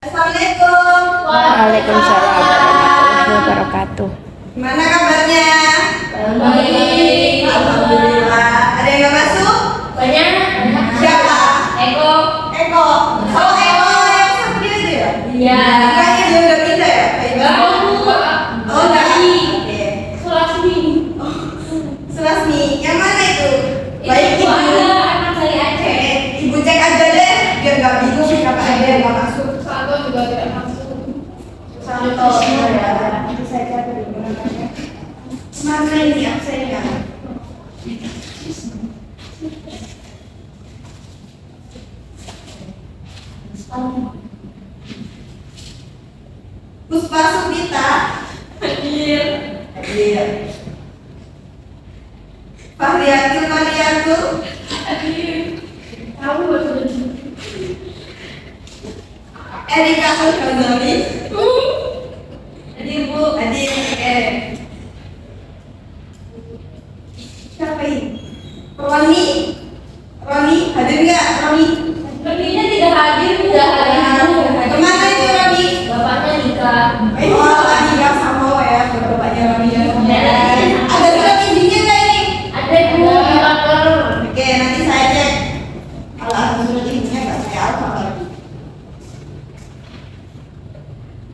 Assalamualaikum. Waalaikumsalam warahmatullahi wabarakatuh. Gimana kabarnya? Baik. Alhamdulillah. Ada yang nggak masuk? Banyak. Siapa? Eko. Eko. Oh, Eko yang sakit itu ya? Iya. Kayaknya dia udah pindah ya? Oh, enggak. Oke. Sulasmi. Sulasmi. Yang mana itu? Baik, Ibu ada anak dari Aceh. Ibu cek aja deh, biar nggak bingung siapa aja yang nggak masuk. Satu juga tidak masuk. Santo ya. Nanti saya cari dulu namanya. Mana ini absennya? Puspa Subita. Hadir. Hadir. Fahriatul Mariatul. Hadir. Kamu betul. Erika Al-Ghazali. Hadir Bu, hadir. Siapa ini? Roni. Roni, hadir nggak Roni? Lebihnya tidak hadir, tidak hadir. Kemana itu Roni? Bapaknya nikah. Oh, lagi nggak sama ya, bapaknya Roni ya. Ada surat izinnya nggak ini? Ada Bu di kantor. Oke, nanti saya cek. Kalau ada surat izinnya nggak saya alfa lagi.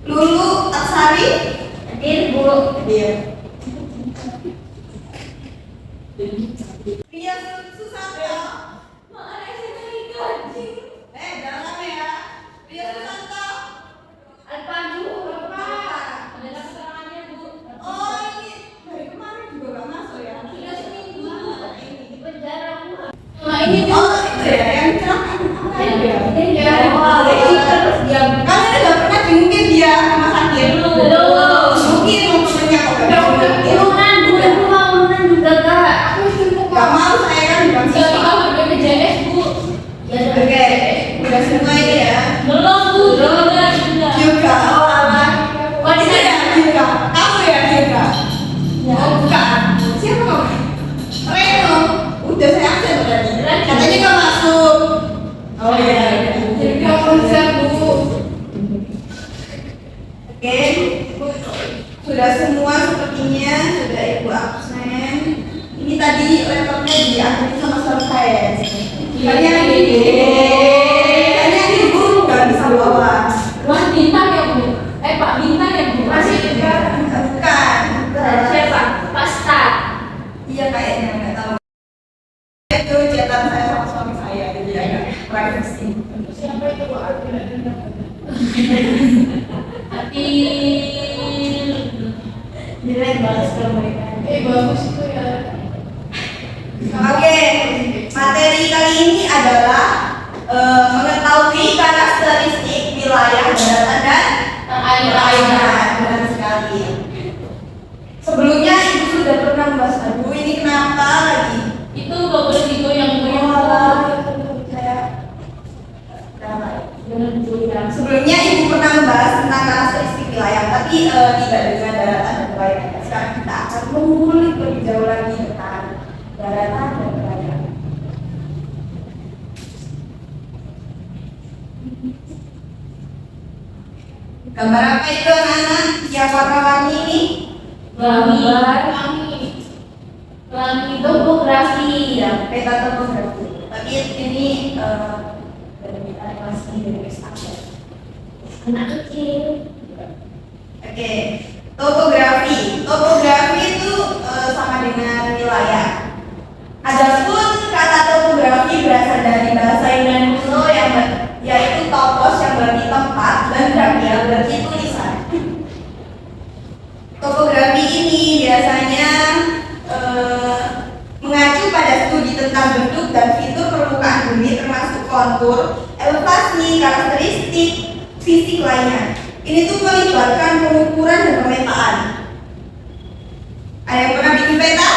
Lulu Aksari. Hadir Bu. Hadir. Ria Susanto. Mana sih nikah? Jangan ya. Ria Susanto. Alpaju. Ada keterangannya Bu. Oh, ini dari kemarin juga nggak masuk ya? Sudah seminggu di penjara Bu. Oh, itu ya yang kecelakaan. Apa ya? Ya. Oh, Terus dia kalian udah pernah jengukin dia ke rumah sakit? belum. Mungkin mau temennya kok gak Urunan juga Kak. Gak mau saya kan bukan Jadi siswa. kamu udah BPJS Bu. Ya Oke, udah semua ini ya. Belum Bu. Sudah. Juga, oh alah. Wah, di Saya sana. juga. Kamu ya juga. Ya. Oh bukan. Siapa kamu? Reno. Udah saya absen tadi. Katanya gak masuk. Oh iya. Jadi kamu bisa Bu. Oke. Sudah semua sepertinya sudah ibu absen. Ini tadi laptopnya diakhiri sama survei. Kalian ibu nggak bisa bawa. Mas Bintang ya Bu. Pak Bintang ya Bu. Masih Bukan. siapa? Pak Star. Iya kayaknya nggak tahu. Itu chatan saya sama suami saya jadi agak privacy. Siapa itu Bu? Hati. Jelek banget kalau mereka. Bagus itu ya. Oke, materi kali ini adalah mengetahui karakteristik wilayah daratan dan perairan. Benar sekali. Sebelumnya ibu sudah pernah membahas aduh ini kenapa lagi? Itu bagus itu yang punya Sebelumnya ibu pernah membahas tentang karakteristik wilayah, tapi tidak dengan daratan dan perairan. Sekarang kita akan mengulik lebih jauh lagi tentang daratan dan perairan. Gambar apa itu anak-anak yang warna-warni ini? Pelangi topografi. Ya, peta topografi. Tapi ini dari animasi dari X-Action. Anak kecil. Oke, topografi. Topografi itu sama dengan wilayah. Adapun kata topografi berasal dari bahasa Yunani kuno yang yaitu topos yang berarti tempat dan grafia yang berarti tulisan. Topografi ini biasanya mengacu pada studi tentang bentuk dan fitur permukaan bumi termasuk kontur, elevasi, karakteristik fisik lainnya. Ini tuh melibatkan pengukuran dan pemetaan. Ada yang pernah bikin peta?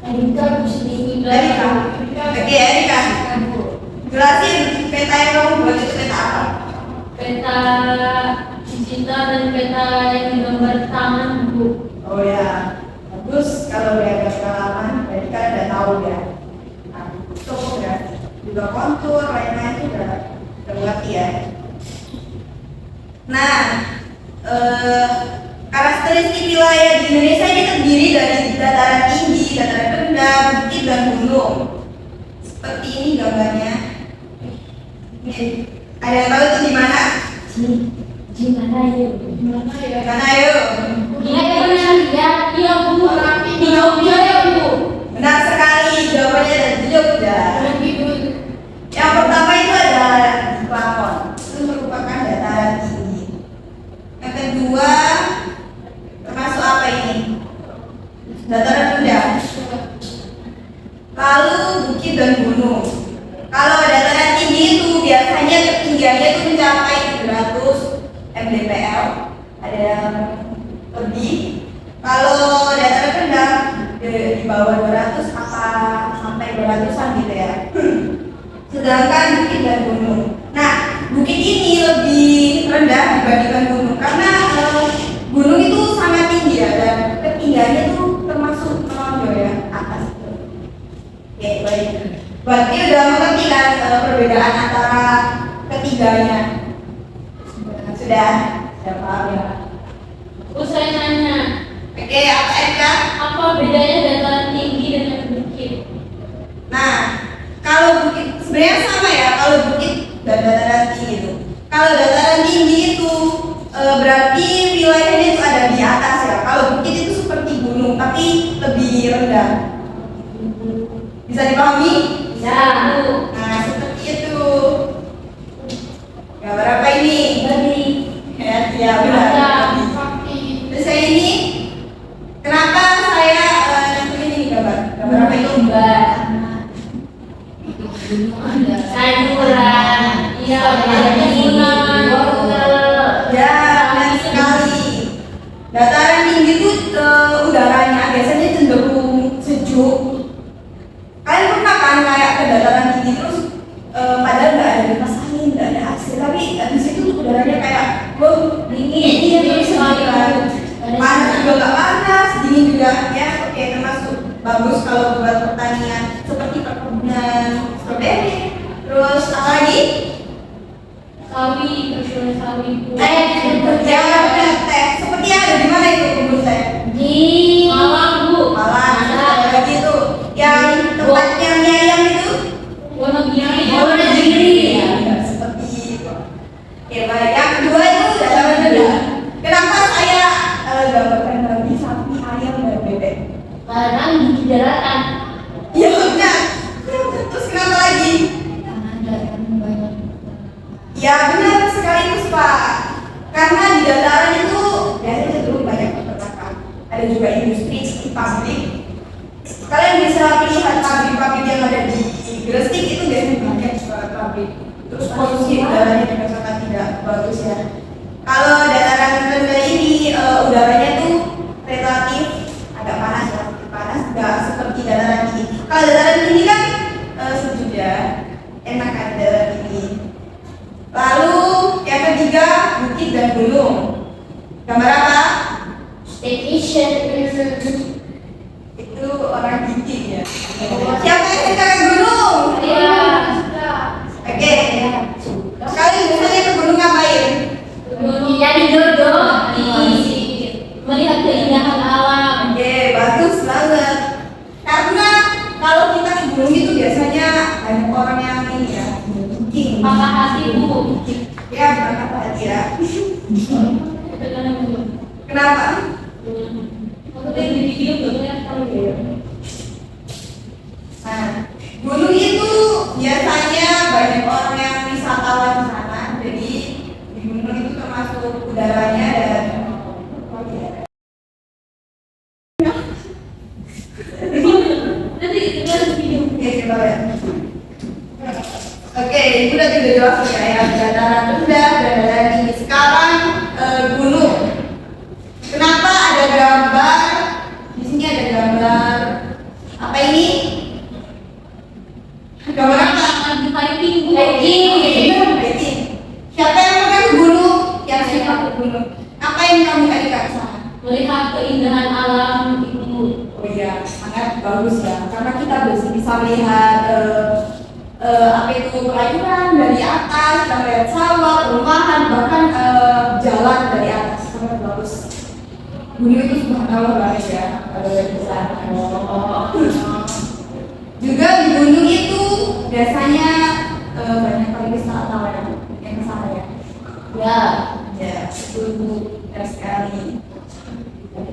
Erika Busri. Erika. Oke, Erika. Jelasin peta yang kamu buat itu peta apa? Peta digital dan peta yang digambar tangan Bu. Oh ya, bagus kalau udah ada pengalaman, berarti kan udah tahu ya. Nah, topografi, juga kontur, lain-lain itu udah ngerti ya. Nah, karakteristik wilayah di Indonesia ini terdiri dari dataran tinggi, dataran rendah, bukit dan gunung. Seperti ini gambarnya. Ini, ada yang tahu itu di mana? Gimana ya? Di mana ayo? Gila ya pernah lihat? Iya bu. Di Jogja ya bu. Benar sekali, jawabannya ada di Jogja. Yang pertama itu ada di Klakon, itu merupakan dataran tinggi. Yang kedua, termasuk apa ini? Dataran rendah. Lalu bukit dan gunung. Kalau dataran tinggi itu biasanya ketinggiannya itu mencapai 700 mdpl, ada yang lebih. Kalau dataran rendah di bawah 200 apa sampai 200-an gitu ya. Sedangkan bukit dan gunung. Nah, bukit ini lebih rendah dibandingkan gunung karena gunung itu sangat tinggi ya, dan ketinggiannya itu termasuk menonjol ya atas itu. Oke, baik. Berarti udah mengerti kan perbedaan antara ketiganya? Sudah paham ya? Terus saya nanya, Oke, apa Eka? apa bedanya dataran tinggi dengan bukit? Nah, kalau bukit sebenarnya sama ya, kalau bukit dan dataran tinggi itu. Kalau dataran tinggi itu berarti wilayahnya itu ada di atas ya. Kalau bukit itu seperti gunung tapi lebih rendah. Bisa dipahami? Ya. Nah, seperti itu. Gambar apa ini? Ya, benar. Terus saya ini, kenapa saya nyantumin ini gambar? Gambar apa itu? Sayuran. Iya, Ya, benar sekali. Dataran tinggi itu udaranya biasanya cenderung sejuk. Kalian pernah kan kayak ke dataran tinggi terus padahal nggak ada kipas angin, nggak ada AC, tapi di situ udaranya kayak dingin terus kan. Panas juga nggak panas, dingin juga ya. Oke, termasuk bagus kalau buat pertanian seperti perkebunan stroberi. Terus apa lagi? Sawi, perkebunan sawi. Ya, benar, teh. Seperti yang ada di mana itu kebun teh? Di Malang bu. Malang. Ada lagi tuh yang tempatnya mie ayam itu. Wonogiri. Ya, seperti itu. Oke, baik. Yang kedua itu dataran rendah. Kenapa saya gambarkan lagi sapi, ayam, dan bebek? Karena di daratan. Iya benar. Terus kenapa lagi? Ya benar sekali Pak. Karena di dataran itu biasanya cenderung banyak peternakan. Ada juga industri seperti pabrik. Kalian bisa lihat pabrik-pabrik yang ada di Gresik itu biasanya banyak banget pabrik. Terus polusi udaranya juga sangat tidak bagus ya. Kalau dataran rendah ini udaranya tuh relatif agak panas ya, panas nggak seperti dataran tinggi. Kalau dataran tinggi kan sejuk ya, enak kan dataran tinggi. Lalu yang ketiga bukit dan gunung. Gambar apa? Staycation. Itu orang gigi ya. Siapa yang suka ke gunung? Iya. Oke. Kalian biasanya ke gunung ngapain? Jadi jodoh. Melihat keindahan alam. Oke, bagus banget. Karena kalau kita ke gunung itu biasanya banyak orang yang ini ya, hiking. Patah hati bu. Ya, bukan apa hati ya. Kenapa? Nah, gunung itu biasanya banyak orang yang wisatawan di sana. Jadi di gunung itu termasuk udaranya dan Oke, coba lihat. Oke, itu udah jelas ya, dataran rendah dan dataran tinggi. Sekarang gunung. Kenapa ada gambar? Di sini ada gambar apa ini? Gambar apa? Hiking. Siapa yang mau ke gunung? Yang suka ke gunung. Apa yang kamu cari ke sana? Melihat keindahan alam itu. Oh iya, sangat bagus ya. Karena kita bisa melihat apa itu perayuan dari atas, kita melihat sawah, perumahan, bahkan gunung itu subhanallah banget ya kalau dari besar. Juga di gunung itu biasanya banyak kali wisatawan yang kesana ya. Ya. Ya, itu benar sekali.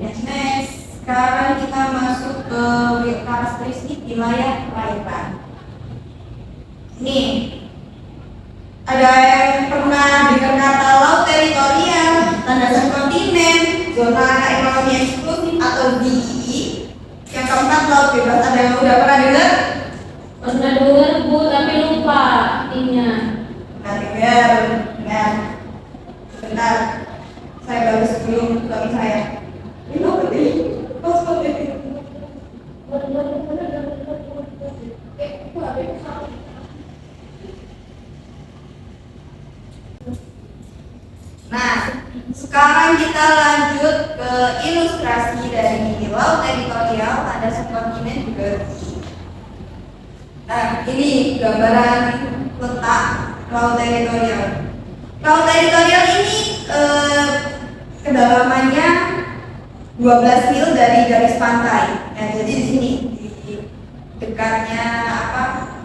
Next, sekarang kita masuk ke karakteristik wilayah perairan. Nih, ada yang pernah dengar kata laut teritorial, landasan kontinen, zona ekonomi eksklusif atau ZEE. Yang keempat, laut bebas. Ada yang udah pernah dengar? Pernah dengar Bu, tapi lupa artinya. Nah, dengar. Nah, sebentar. Saya baru sebelum suami saya. Ini apa sih? Nah, sekarang kita lanjut ke ilustrasi dari laut teritorial, landasan kontinen juga. Nah, ini gambaran letak laut teritorial. Laut teritorial ini kedalamannya 12 mil dari garis pantai. Nah, jadi di sini di dekatnya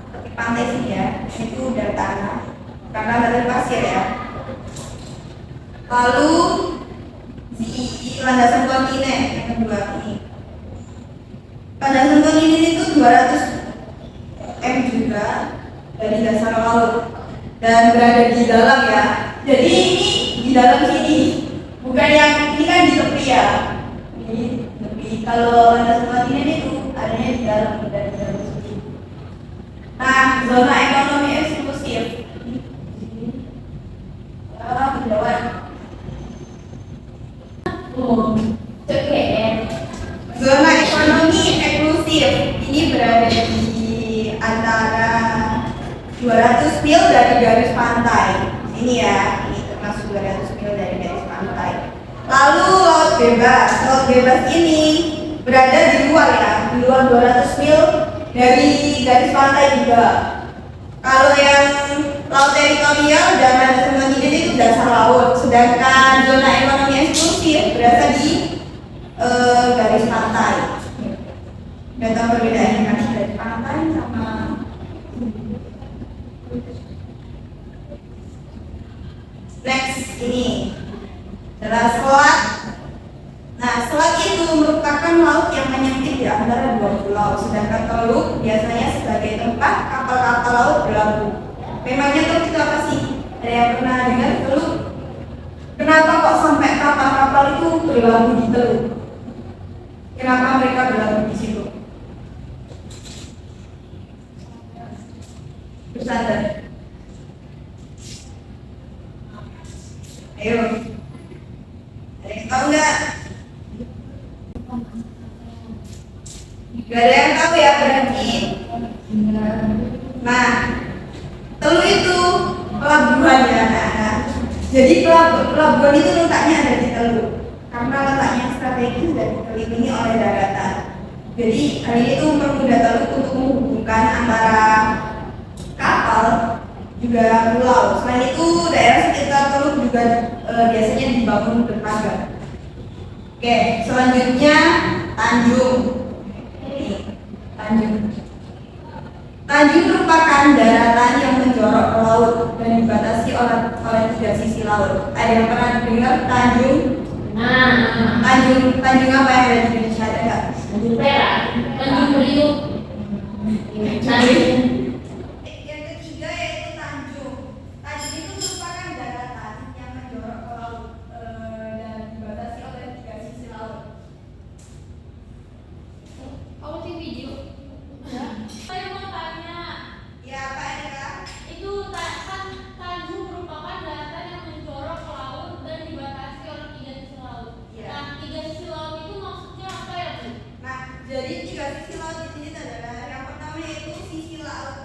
tepi pantai sini ya, itu udah tanah karena ada pasir ya. Lalu di landasan kontinen yang kedua ini. Landasan kontinen itu 200 m juga dari dasar laut dan berada di dalam ya. Jadi ini di dalam sini, bukan yang ini kan di tepi ya. Ini tepi. Kalau landasan kontinen itu adanya di dalam dan di dalam sini. Nah, zona ekonomi eksklusif. Kejauhan. Zona ekonomi eksklusif ini berada di antara 200 mil dari garis pantai. Ini ya, ini termasuk 200 mil dari garis pantai. Lalu laut bebas. Laut bebas ini berada di luar ya, di luar 200 mil dari garis pantai juga. Kalau yang laut teritorial dan landasan kontinen itu dasar laut, sedangkan zona ekonomi eksklusif berada di garis pantai. Udah tahu perbedaannya kan garis pantai sama next ini adalah selat. Nah, selat itu merupakan laut yang menyempit di antara dua pulau, sedangkan teluk biasanya sebagai tempat kapal-kapal laut berlabuh. Memangnya teluk itu apa sih? Ada yang pernah dengar teluk? Kenapa kok sampai kapal-kapal itu berlabuh di teluk? Kenapa mereka berlabuh di situ? Bersandar. Ayo. Ada yang tahu nggak? Gak ada yang tahu ya berarti. Nah, teluk itu pelabuhan ya anak-anak. Jadi pelabuhan itu letaknya ada di teluk karena letaknya strategis dan dikelilingi oleh daratan. Jadi hal ini tuh mempermudah teluk untuk menghubungkan antara kapal juga pulau. Selain itu daerah sekitar teluk juga biasanya dibangun dermaga. Oke, selanjutnya Tanjung. Tanjung merupakan daratan yang menjorok ke laut dan dibatasi oleh tiga sisi laut. Ada yang pernah dengar Tanjung? Nah, Tanjung apa yang ada di Indonesia, ada nggak? Tanjung Perak, Tanjung Priuk, Tanjung. Yang ketiga yaitu Tanjung. Tanjung itu merupakan daratan yang menjorok ke laut dan dibatasi oleh tiga sisi laut. Kamu sih video? Ya. Saya mau tanya. Ya, Pak Eka. Itu kan Tanjung merupakan daratan yang menjorok ke laut dan dibatasi oleh tiga sisi laut. Iya. Nah, tiga sisi laut itu maksudnya apa ya, Bu? Nah, jadi tiga sisi laut di sini adalah yang pertama yaitu sisi laut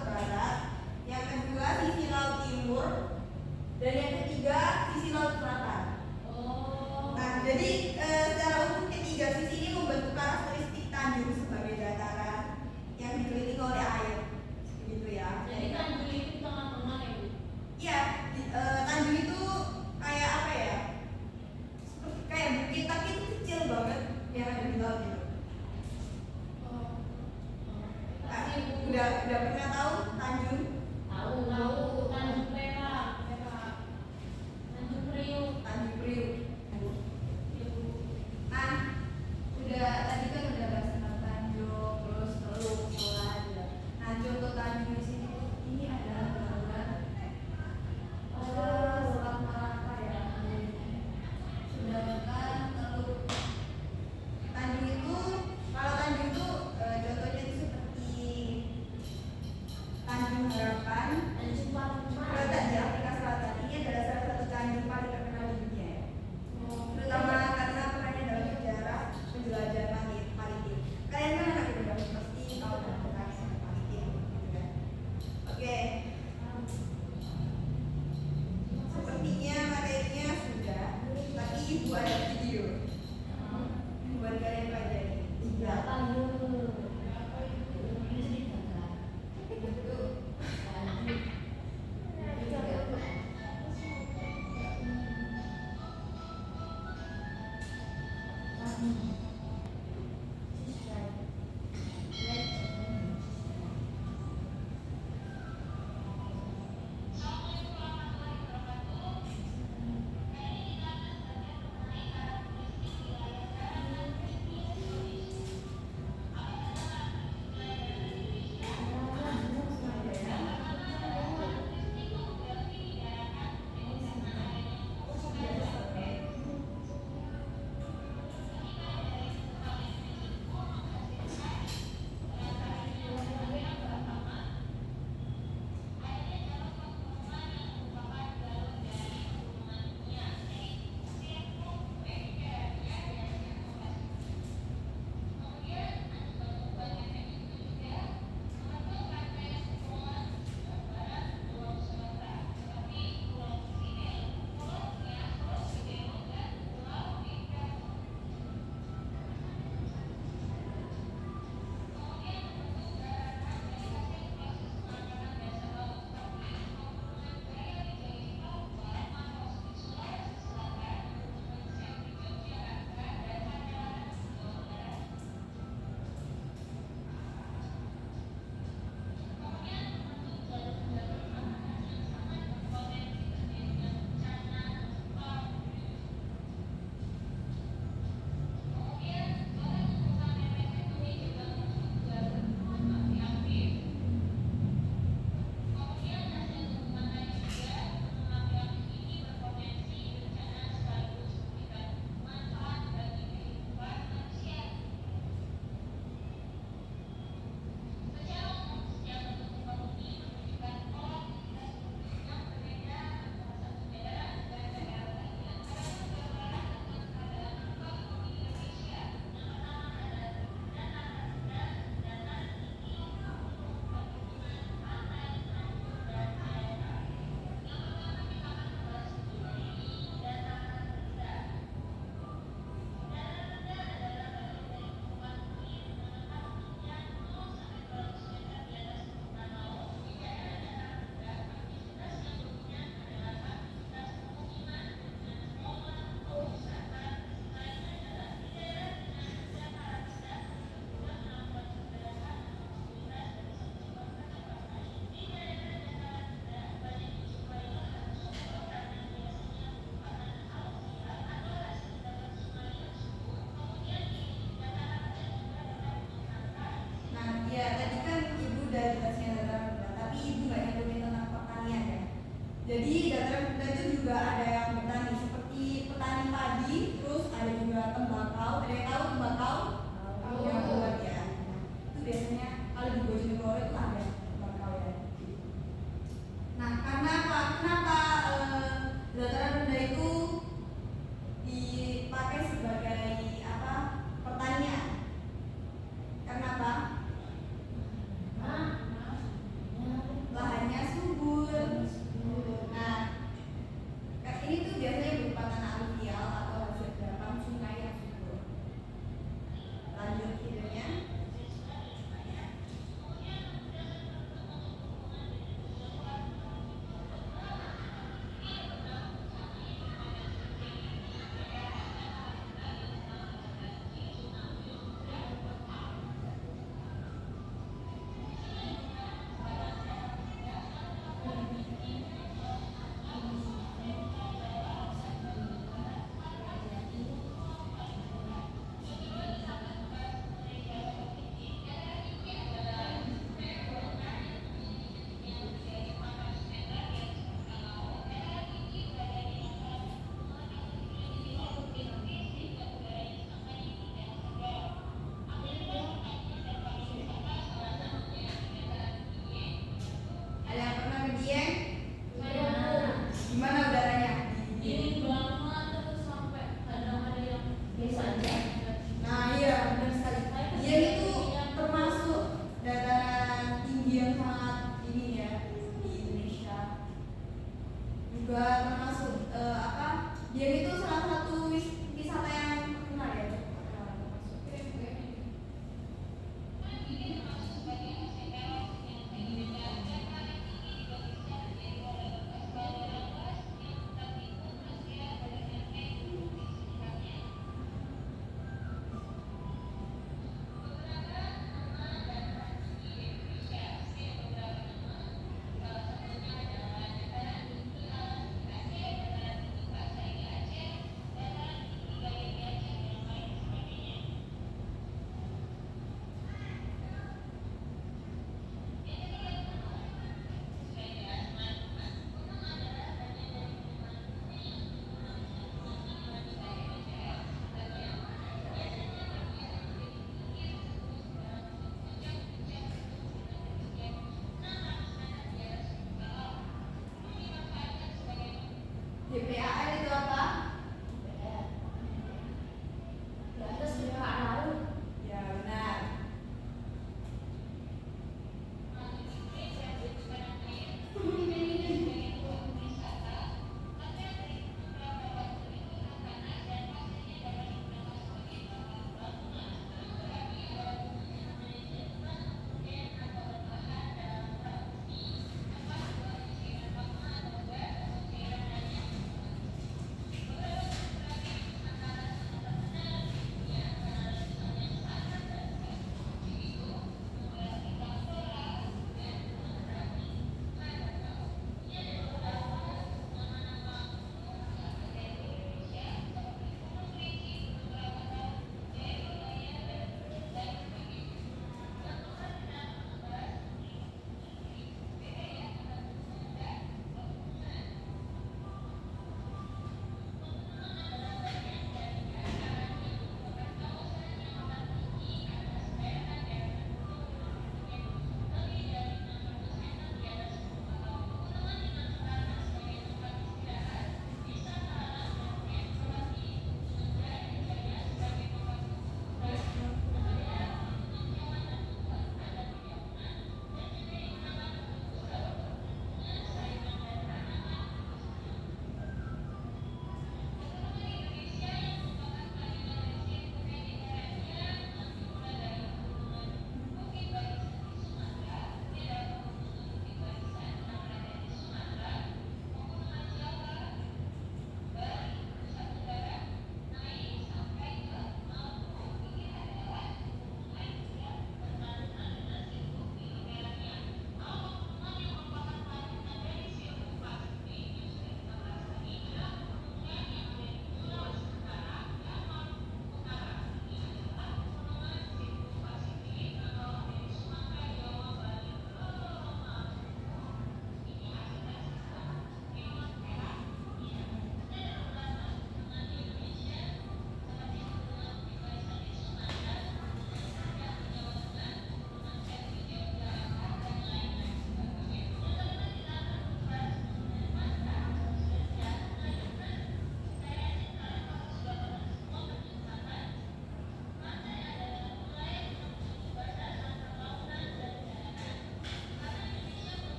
itu salah satu wisata yang terkenal ya.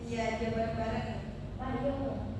Iya, dia bareng-bareng. Payung.